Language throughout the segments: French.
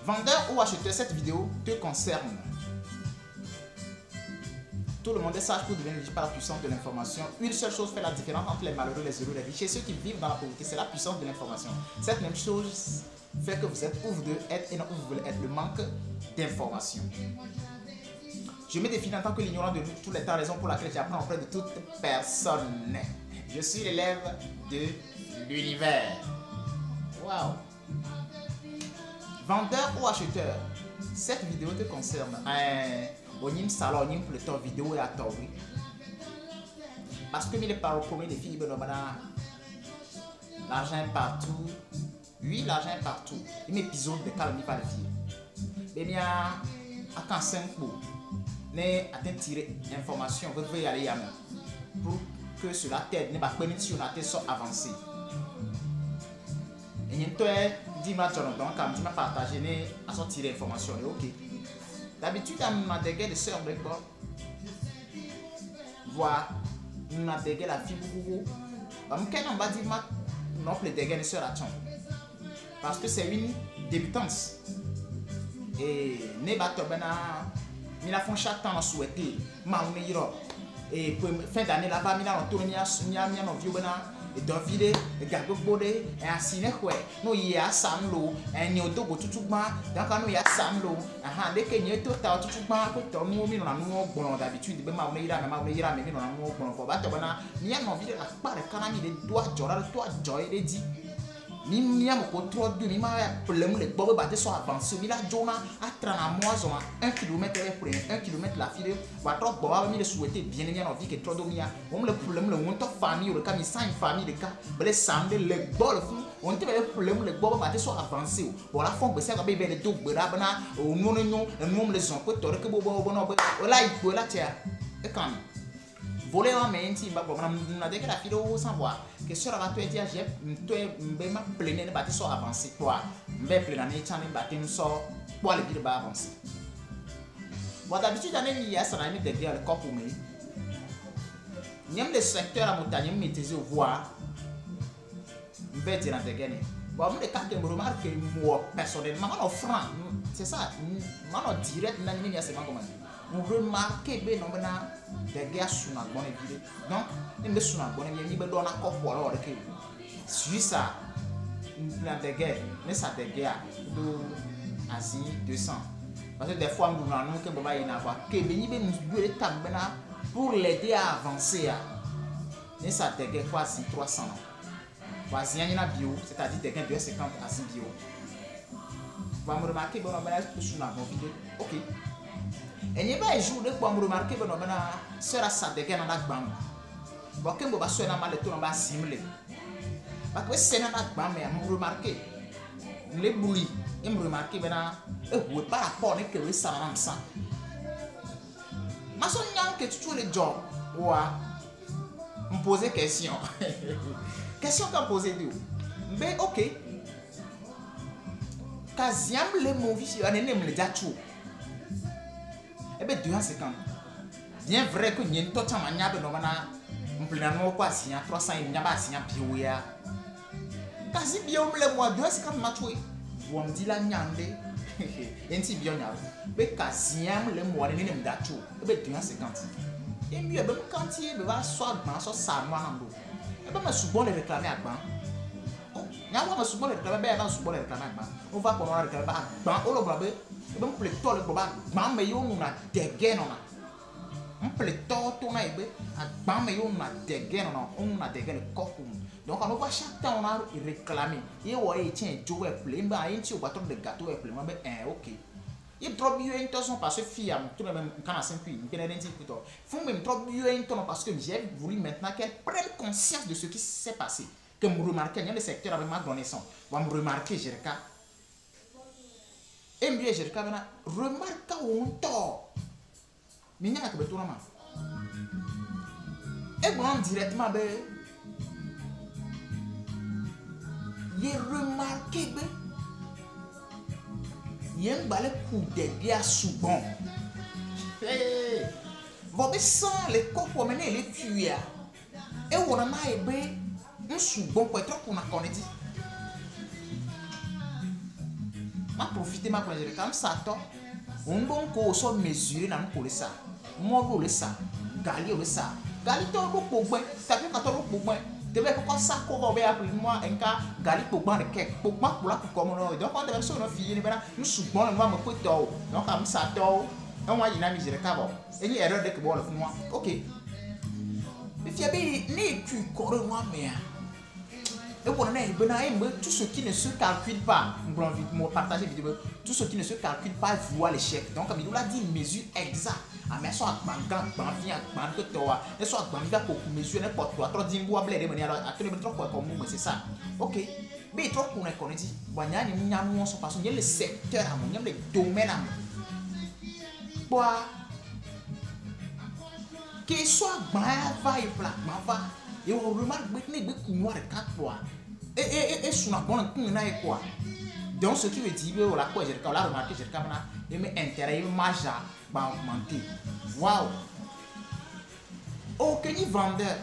Vendeur ou acheteur, cette vidéo te concerne. Tout le monde est sage pour devenir riche par la puissance de l'information. Une seule chose fait la différence entre les malheureux, les heureux, les riches et ceux qui vivent dans la pauvreté, c'est la puissance de l'information. Cette même chose fait que vous êtes où vous devez être et non où vous voulez être, le manque d'information. Je me définis en tant que l'ignorant de tous les temps, raison pour laquelle j'apprends auprès de toute personne. Je suis l'élève de l'univers. Waouh! Vendeur ou acheteur, cette vidéo te concerne. Onim salon, onim plutôt vidéo et à oui. Parce que les parents promet des filles, l'argent est partout. Oui, l'argent est partout. Un épisode de calme pas de filles. Eh bien, à quand 5 mots, mais à tirer information, vous devez y aller pour que cela t'aide, ne pas permettre sur la tête soit avancée. Et toi, dis-moi, Jonathan, quand tu m'as partagé, à sortir l'information, ok. D'habitude, on a des gars de sœurs de quoi. Voilà, on a des gars la fille beaucoup. On va dire, non, les dégâts de sœurs à ton. Parce que c'est une débutante. Et ne pas tomber dans. Il a fait chaque temps à souhaiter. Et pour fin d'année là-bas, il a retourné à et donc vide et gargo bode et asine quoi no ya samlo et nyodo go tutugba donc no ya samlo aha de ke nyeto ta tutugba ko to mu mi no na no gbon d'habitude be ma o ira me no na no gbon ko ba to bana ni no vide la pare kana mi de doa jora to joy de di ni mi am ko trop de mi ma problème le bobo ba te so avancer mi la jona à 30 mois on 1 km pour 1 km la file va trop boba mi le souhaiter bien bien en vie que trop domia on le problème le monto famille le cas mi 5 famille de cas le samedi le bol on te le problème le bobo ba te so avancer voilà fond be ça ba be le do gbera bana o no le son ko to ke bobo no o la ipo la tia e kan voler en main si ba na de que la fille au savoir que sur la toi dire j'ai toi me ma pleiner ba te so avancer toi me pleiner na chane ba te so pour le dire ba avancer bon d'habitude année il y a ça na mi de dire le corps pour me niam le secteur à montagne maîtriser voir me dire na de gagner bon me quand je me remarque moi personnellement on franc c'est ça on direct na ni c'est comment on remarque ben on na des gars sous la bonne vie donc ils me sous la bonne vie ni be dona ko pour alors que sur ça na des gars mais ça des gars de Asie 200 parce que des fois nous n'avons que baba y n'avoir que ni be nous le temps pour l'aider à avancer mais ça des gars quoi si 300 voici y a bio c'est-à-dire des gars de 50 à 6 bio va me remarquer bon on va sous la bonne vie OK. Et n'y a pas un jour de quoi me remarquer que nous avons sera ça de gain dans la banque. Bon, que nous va faire mal de tout on va simuler. Parce que c'est dans la banque mais me remarquer les boulis et me remarquer maintenant et pas rapport avec que ça rend ça. Ma son que tu trouves le job ouah me poser question. Question qu'a posé Dieu. Mais OK. Kaziam le mauvais on est même le jachou. Eh bien, 250. Bien vrai que nous avons tout le temps on peut nous quoi signer 300 et nous avons signé bio ya. Quasi bio le mois 250 matoué. Vous me dites la nyande. Et si bien nyande. Mais quasi le mois de nous d'achou. Eh bien 250. Et mieux ben quand il va soit ban soit ça moi en dos. Eh bien me souvent les réclamer à ban. Nya wa souvent les réclamer ben souvent les réclamer à ban. On va qu'on réclamer à ban au le brabe. Ben plutôt le boba ban me yo na dege no na plutôt to na ebe ban me yo na dege no na on na dege le copo donc on va chaque temps on a réclamer et ouais tiens jouer plein ba un petit bâton de gâteau et plein ben OK il drop you intention parce que fille tout même quand à 5 puis il peut dire plutôt faut même drop you intention parce que j'ai voulu maintenant qu'elle prenne conscience de ce qui s'est passé que me remarquer il y a le secteur avec ma connaissance va me remarquer Jerka. Et bien, je remarque un tort. Mais il y a un peu de temps. Et bon, directement, il remarqué il y a un balai pour des gars souvent. Vous sans les corps pour mener les cuillères. Et on a un souvent pour être pour la connaître. Ma profité ma connaître comme ça toi. On donc ko so mesurer na ko le ça. Mo le ça. Gali le ça. Gali to ro pogbe. Ta pe ka to ro pogbe. De be ko sa ko ba be appeler moi enka gali pogbe de kek. Pogbe pour la ko mo no. Donc on devait so no fille ni bena. Nous souvent on va me ko to. Donc comme ça to. On va yina misere ka bo. Et ni erreur de que bon le moi. OK. Mais fiabe ni tu corps moi mais et pour tout ce qui ne se calcule pas, je partager vidéo, tout ce qui ne se calcule pas voit l'échec. Donc, comme il l'a dit, une mesure exacte. Ah, mais soit mesure n'importe quoi. Trop d'imbo à blé, c'est ça. Ok. Mais trop qu'on est connu, il y a le secteur, il y a le domaine. Quoi? Qu'il soit va et plat, va. Et on remarque que les gens qui noir quoi et sur la bonne quoi. Donc ce qui veut dire que la quoi j'ai remarqué j'ai quand même mais intérêt majeur va augmenter. Waouh. Oh quel vendeur.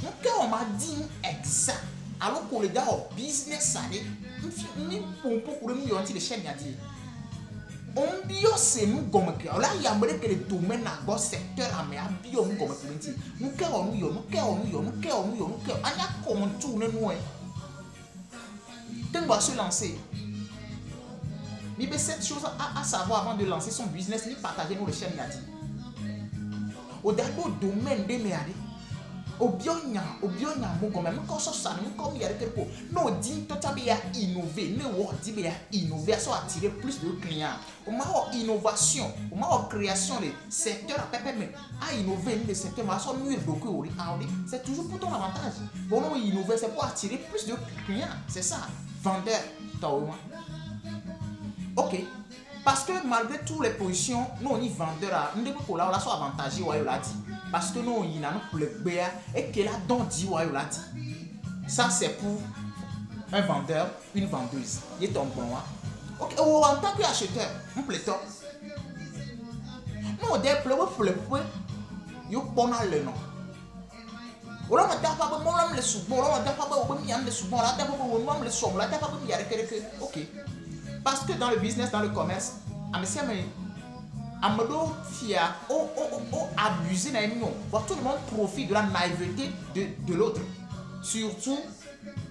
Donc on m'a dit exact. Alors que les gars au business ça ni pour nous on dit les chaînes a dit. On bio c'est nous comme que là il y a que le domaine dans le secteur mais bio nous comme que nous que on anya comme tout nous donc va se lancer mais cette chose à savoir avant de lancer son business ni partager nous les chaînes a dit au dernier domaine de merdi au bionya mon comme même quand ça nous comme il y a quelque chose non dit totalement innover ne what dit bien innover soit attirer plus de clients au moins innovation au moins création de secteur à mais à innover le secteur mais soit mieux beaucoup c'est toujours pour ton avantage bon non innover c'est pour attirer plus de clients c'est ça vendeur ok parce que malgré toutes les positions nous on y vendeur on dit que là soit avantagé ouais l'a dit parce que nous il a nous le béa et que là don dit ouais l'a dit ça c'est pour un vendeur une vendeuse il tombe bon ok en tant qu'acheteur on pléthore nous des pleuve yo pona le nom on a pas pas bon le sous bon on a pas pas bon le sous bon là pas bon le somme là pas bon il y a quelque ok parce que dans le business dans le commerce monsieur mais Amado Fia abusé na nous. Tout le monde profite de la naïveté de l'autre. Surtout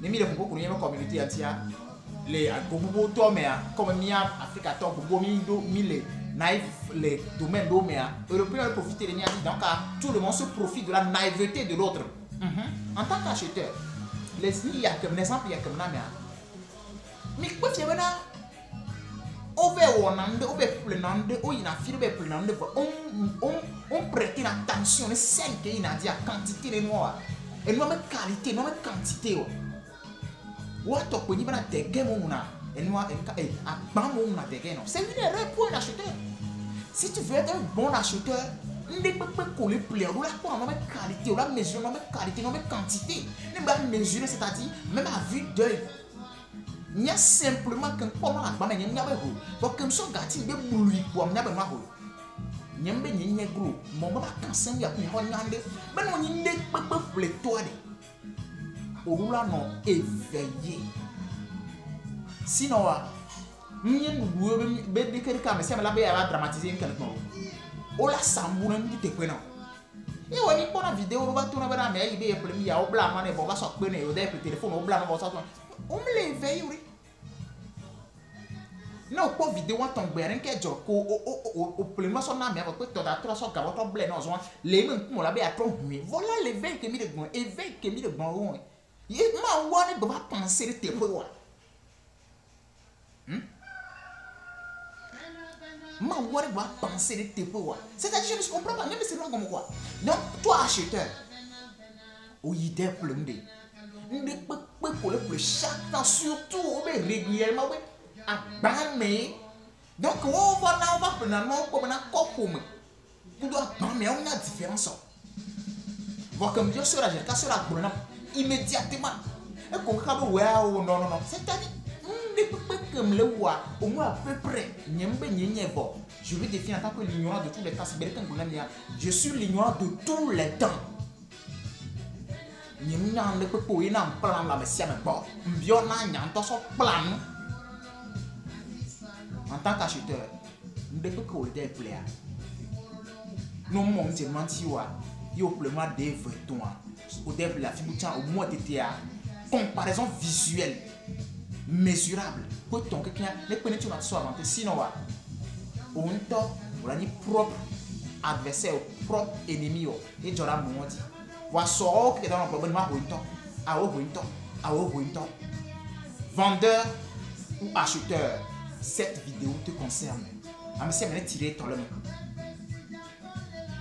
les milieux pour beaucoup de communauté atia les gobo to mais comme mia Africa to gobo mille naïf les domaines do mais européens profiter de nia donc tout le monde se profite de la naïveté de l'autre. En tant qu'acheteur les il y a comme exemple il y a comme na mais quoi tu veux là on prête attention à celle qui a dit à quantité de noirs et non mais qualité non mais quantité ou à toi pour dire des gains et noir et à ban mon c'est une erreur pour un acheteur. Si tu veux être un bon acheteur ne peut pas coller plaire ou la quoi non mais qualité ou la mesure non mais qualité non mais quantité ne pas mesurer c'est-à-dire même à vue d'œil. Il y a simplement qu'un pomme à la il y a un gros. Donc, comme ça, gâti, il y a un boulot pour amener un gros. Il y a un gros. Mon maman a cassé, il y a un regardé. Mais non, il y a un peu de toi. Au roula non éveillé. Sinon, il y a un boulot, mais quelqu'un, mais c'est la belle à dramatiser un quelqu'un. Oh la samboune, tu te connais. Et on y prend la vidéo, on va tourner vers la mer, il y a un premier, il y a un blanc, on va sortir le téléphone, au blanc, on va sortir. On me l'éveille, oui. Non, pas vidéo, on tombe bien, qu'est-ce que au premier son âme, avec toi, tu as trois sortes de ton blé, non, les mains, on l'a bien à trop, mais voilà l'éveil qui est mis de bon, éveil qui est mis de bon. Il m'a oublié de penser de tes poids. Ma oublié de penser de tes poids. C'est-à-dire, je ne comprends pas, même si c'est pas comme quoi. Donc, toi, acheteur, oui, des plombés. Chaque temps, surtout régulièrement, à bâmer. Donc, on va prendre comme un coco. Vous doit bâmer, on a différence. Voir comme Dieu sera, j'ai cassé la boule immédiatement. Et qu'on a non, non. C'est-à-dire, comme le roi, au moins à peu près, je vais définir en tant que l'ignorant de tous les temps. Je suis l'ignorant de tous les temps. Ni m'nan le pepo y nan plan la me sia me bo. Mbio na nyanto so plan. En tant qu'acheteur, nous devons que le plaire. Nous montons menti wa, yo plelement des vêtements. Au début la fibutan au moins était à comparaison visuelle mesurable. Pour ton quelqu'un les connaître sur soit avant sinon wa on to on ni propre adversaire propre ennemi et jora monti. Wa so que dans le problème ma hointo a hointo vendeur ou acheteur. Cette vidéo te concerne. Ah, mais si elle est tirée ton le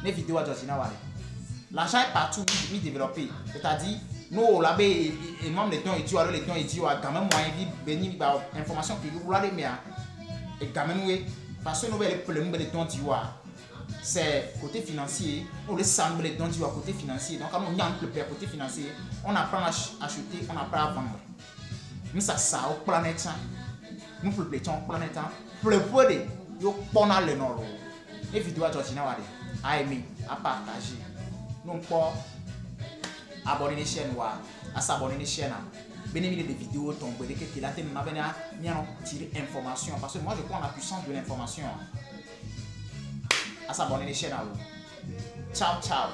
les vidéos à Georgina Wale. L'argent est partout, il est développé. C'est-à-dire, nous, là-bas, et même les temps, et tu as les temps, et tu as quand même moyen de bénir l'information que vous avez, mais et quand même, oui, parce que nous, les temps, c'est côté financier, on les semble les temps, côté financier. Donc, quand on y a un peu côté financier, on apprend à acheter, on apprend à vendre. Mais ça, au planète. Nous pour le temps planète pour le poder yo pona le nord les vidéos à Georgina Wale à aimer à partager non pas abonner les chaînes à s'abonner les chaînes bénéficier des vidéos tomber que là t'es m'avait bien tirer information parce que moi je crois en la puissance de l'information à s'abonner les chaînes ciao ciao.